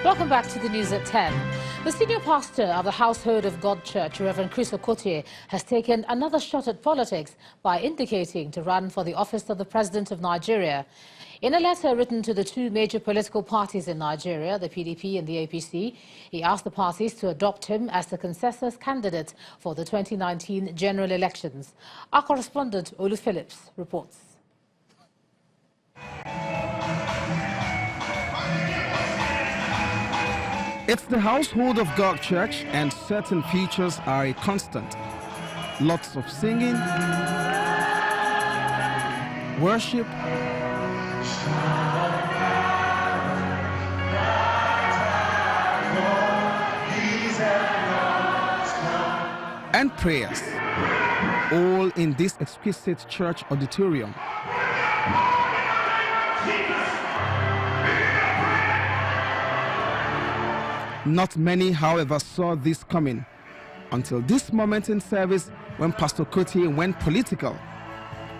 Welcome back to the news at 10. The senior pastor of the Household of God Church, Reverend Okotie, has taken another shot at politics by indicating to run for the office of the President of Nigeria. In a letter written to the two major political parties in Nigeria, the PDP and the APC, he asked the parties to adopt him as the consensus candidate for the 2019 general elections. Our correspondent, Olu Phillips, reports. It's the Household of God Church, and certain features are a constant. Lots of singing, worship, and prayers, all in this exquisite church auditorium. Not many, however, saw this coming until this moment in service when Pastor Okotie went political.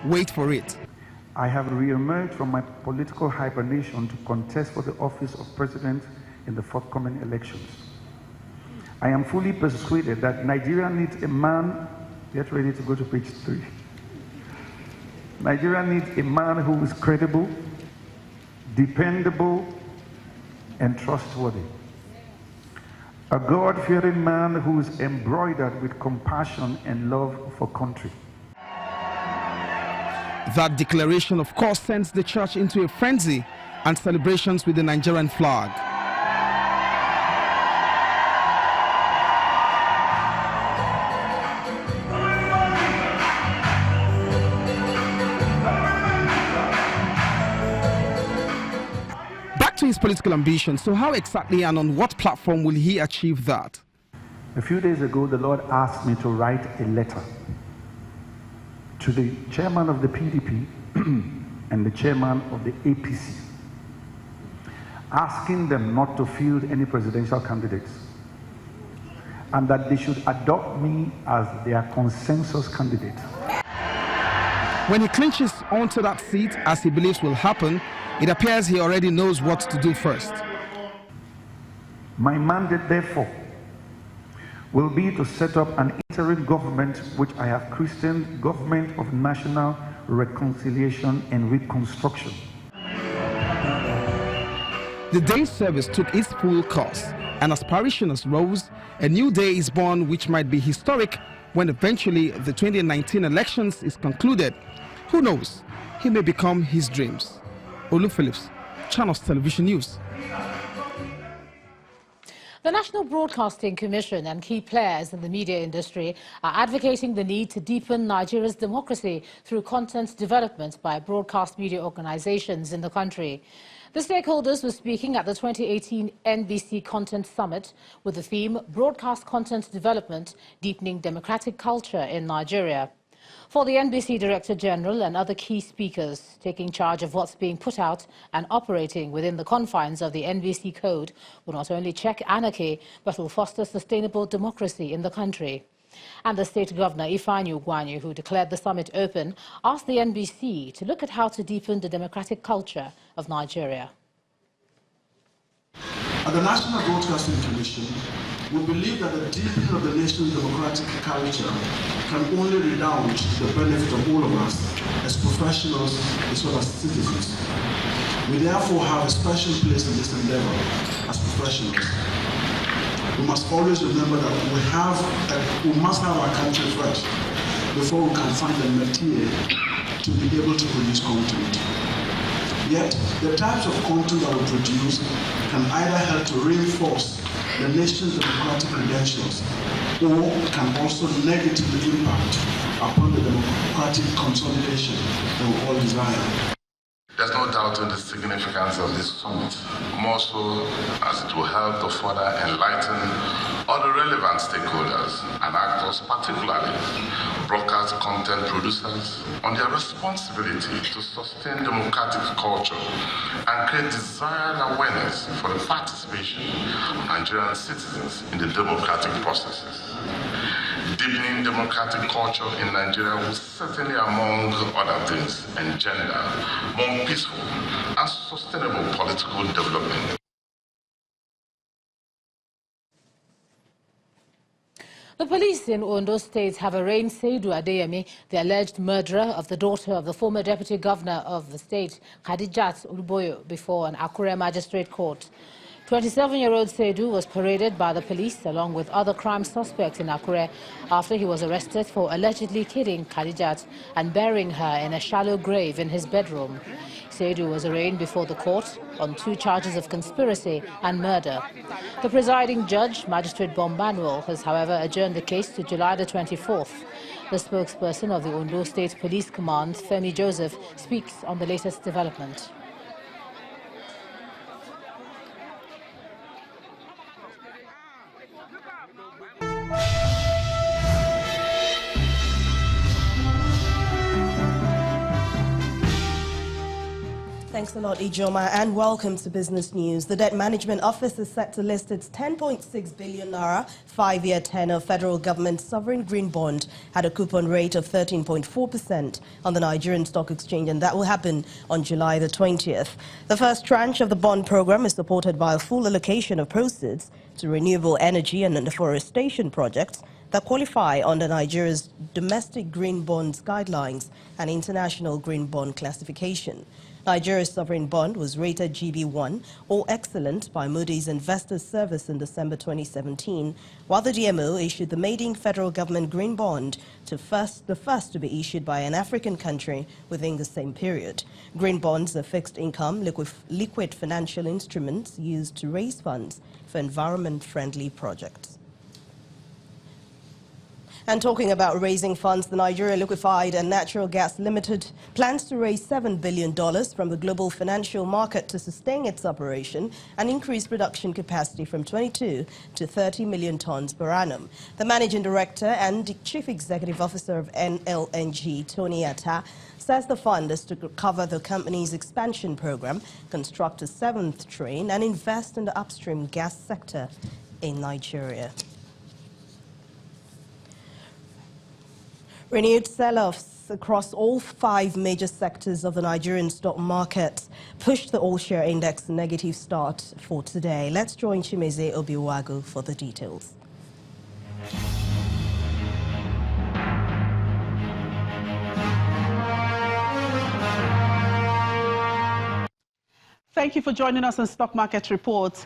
Wait for it. I have re-emerged from my political hibernation to contest for the office of president in the forthcoming elections. I am fully persuaded that Nigeria needs a man, get ready to go to page 3. Nigeria needs a man who is credible, dependable, and trustworthy. A God-fearing man who is embroidered with compassion and love for country. That declaration, of course, sends the church into a frenzy and celebrations with the Nigerian flag. To his political ambition. So how exactly and on what platform will he achieve that? A few days ago, the Lord asked me to write a letter to the chairman of the PDP and the chairman of the APC, asking them not to field any presidential candidates and that they should adopt me as their consensus candidate. When he clinches onto that seat, as he believes will happen, it appears he already knows what to do first. My mandate, therefore, will be to set up an interim government which I have christened Government of National Reconciliation and Reconstruction. The day's service took its full course, and as parishioners rose, a new day is born which might be historic when eventually the 2019 elections is concluded. Who knows? He may become his dreams. Olu Phillips, Channels Television News. The National Broadcasting Commission and key players in the media industry are advocating the need to deepen Nigeria's democracy through content development by broadcast media organizations in the country. The stakeholders were speaking at the 2018 NBC Content Summit with the theme Broadcast Content Development, Deepening Democratic Culture in Nigeria. For the NBC Director General and other key speakers, taking charge of what's being put out and operating within the confines of the NBC Code will not only check anarchy, but will foster sustainable democracy in the country. And the State Governor, Ifeanyi Ugwuanyi, who declared the summit open, asked the NBC to look at how to deepen the democratic culture of Nigeria. At the National Broadcasting Commission, we believe that the deepening of the nation's democratic culture can only redound to the benefit of all of us as professionals as well as citizens. We therefore have a special place in this endeavor as professionals. We must always remember that we must have our country first before we can find the material to be able to produce content. Yet, the types of content that we produce can either help to reinforce the nation's democratic credentials or can also negatively impact upon the democratic consolidation that we all desire. There's no doubt in the significance of this summit, more so as it will help to further enlighten all the relevant stakeholders and actors, particularly broadcast content producers, on their responsibility to sustain democratic culture and create desired awareness for the participation of Nigerian citizens in the democratic processes. Deepening democratic culture in Nigeria will certainly, among other things, engender more peaceful and sustainable political development. The police in Ondo State have arraigned Seydou Adeyemi, the alleged murderer of the daughter of the former deputy governor of the state, Khadijat Uluboyo, before an Akure magistrate court. 27-year-old Seydou was paraded by the police along with other crime suspects in Akure after he was arrested for allegedly killing Khadijat and burying her in a shallow grave in his bedroom. Seydou was arraigned before the court on 2 charges of conspiracy and murder. The presiding judge, Magistrate Bombanuel, has however adjourned the case to July the 24th. The spokesperson of the Ondo State Police Command, Femi Joseph, speaks on the latest development. Thanks a lot, Ijoma, and welcome to Business News. The Debt Management Office is set to list its 10.6 billion naira 5-year tenor federal government sovereign green bond at a coupon rate of 13.4% on the Nigerian Stock Exchange, and that will happen on July the 20th. The first tranche of the bond program is supported by a full allocation of proceeds to renewable energy and deforestation projects that qualify under Nigeria's domestic green bonds guidelines and international green bond classification. Nigeria's sovereign bond was rated GB1 or excellent by Moody's Investors Service in December 2017, while the DMO issued the maiden federal government green bond, the first to be issued by an African country within the same period. Green bonds are fixed income, liquid financial instruments used to raise funds for environment-friendly projects. And talking about raising funds, the Nigeria Liquefied and Natural Gas Limited plans to raise $7 billion from the global financial market to sustain its operation and increase production capacity from 22 to 30 million tons per annum. The managing director and the chief executive officer of NLNG, Tony Atta, says the fund is to cover the company's expansion program, construct a 7th train, and invest in the upstream gas sector in Nigeria. Renewed sell-offs across all 5 major sectors of the Nigerian stock market pushed the all-share index negative start for today. Let's join Chimeze Obiwagu for the details. Thank you for joining us on Stock Market Report.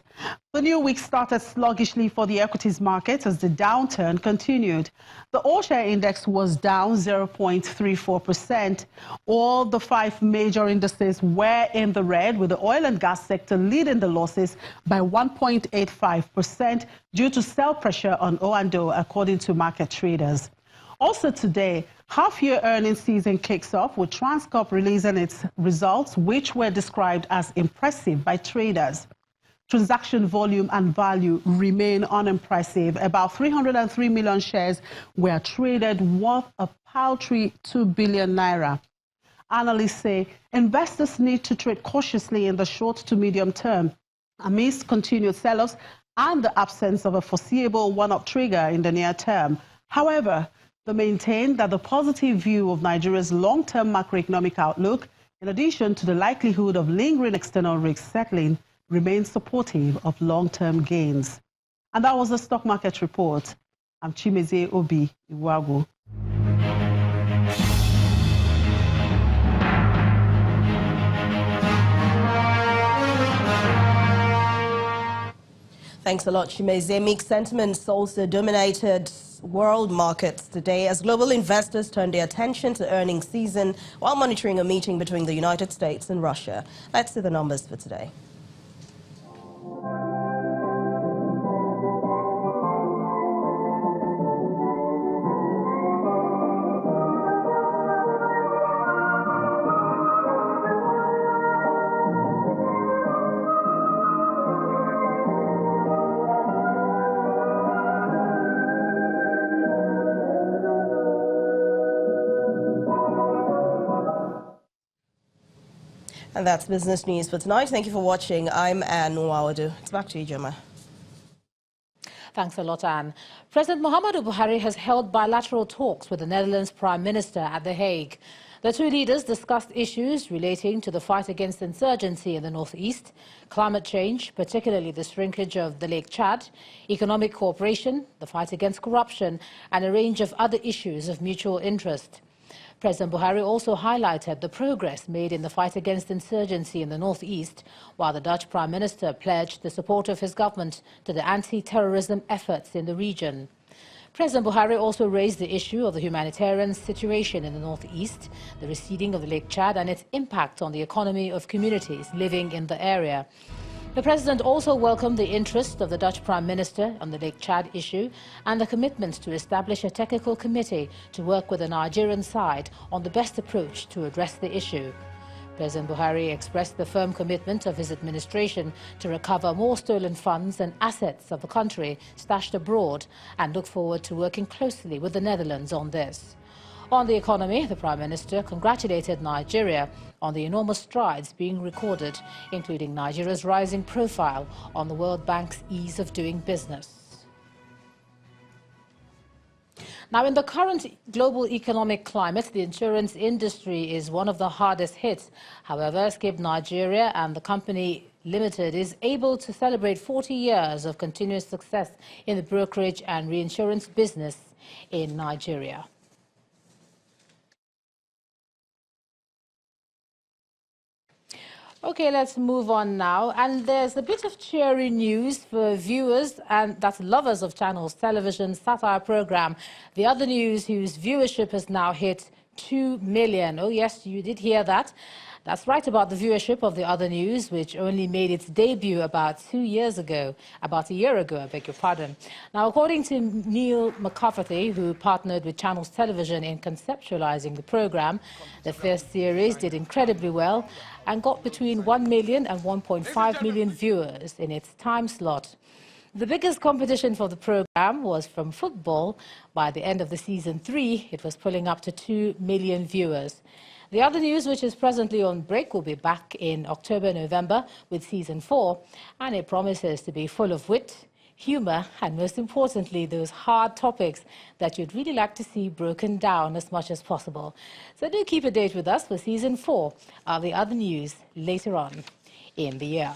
The new week started sluggishly for the equities market as the downturn continued. The all-share index was down 0.34%. All the 5 major indices were in the red, with the oil and gas sector leading the losses by 1.85% due to sell pressure on O&O, according to market traders. Also today, half-year earnings season kicks off with Transcorp releasing its results, which were described as impressive by traders. Transaction volume and value remain unimpressive. About 303 million shares were traded worth a paltry 2 billion naira. Analysts say investors need to trade cautiously in the short to medium term amidst continued sell-offs and the absence of a foreseeable one-up trigger in the near term. However, they maintain that the positive view of Nigeria's long-term macroeconomic outlook, in addition to the likelihood of lingering external risks settling, remains supportive of long-term gains. And that was the Stock Market Report. I'm Chimeze Obiwagu. Thanks a lot, Chimeze. Mixed sentiments also dominated world markets today as global investors turned their attention to earnings season while monitoring a meeting between the United States and Russia. Let's see the numbers for today. And that's Business News for tonight. Thank you for watching. I'm Anne Nwawadu. It's back to you, Joma. Thanks a lot, Anne. President Muhammadu Buhari has held bilateral talks with the Netherlands Prime Minister at The Hague. The two leaders discussed issues relating to the fight against insurgency in the northeast, climate change, particularly the shrinkage of the Lake Chad, economic cooperation, the fight against corruption, and a range of other issues of mutual interest. President Buhari also highlighted the progress made in the fight against insurgency in the northeast, while the Dutch Prime Minister pledged the support of his government to the anti-terrorism efforts in the region. President Buhari also raised the issue of the humanitarian situation in the northeast, the receding of the Lake Chad and its impact on the economy of communities living in the area. The President also welcomed the interest of the Dutch Prime Minister on the Lake Chad issue and the commitment to establish a technical committee to work with the Nigerian side on the best approach to address the issue. President Buhari expressed the firm commitment of his administration to recover more stolen funds and assets of the country stashed abroad and looked forward to working closely with the Netherlands on this. On the economy, the Prime Minister congratulated Nigeria on the enormous strides being recorded, including Nigeria's rising profile on the World Bank's ease of doing business. Now, in the current global economic climate, the insurance industry is one of the hardest hit. However, Skip Nigeria and the company Limited is able to celebrate 40 years of continuous success in the brokerage and reinsurance business in Nigeria. Okay, let's move on now. And there's a bit of cheery news for viewers, and that's lovers of Channels Television satire program The Other News, whose viewership has now hit 2 million. Oh, yes, you did hear that. That's right about the viewership of The Other News, which only made its debut about a year ago, I beg your pardon. Now, according to Neil McCarthy, who partnered with Channels Television in conceptualizing the program, the first series did incredibly well and got between 1 million and 1.5 million viewers in its time slot. The biggest competition for the program was from football. By the end of the season 3, it was pulling up to 2 million viewers. The Other News, which is presently on break, will be back in October-November with season 4, and it promises to be full of wit, humor, and most importantly, those hard topics that you'd really like to see broken down as much as possible. So do keep a date with us for season 4 of The Other News later on in the year.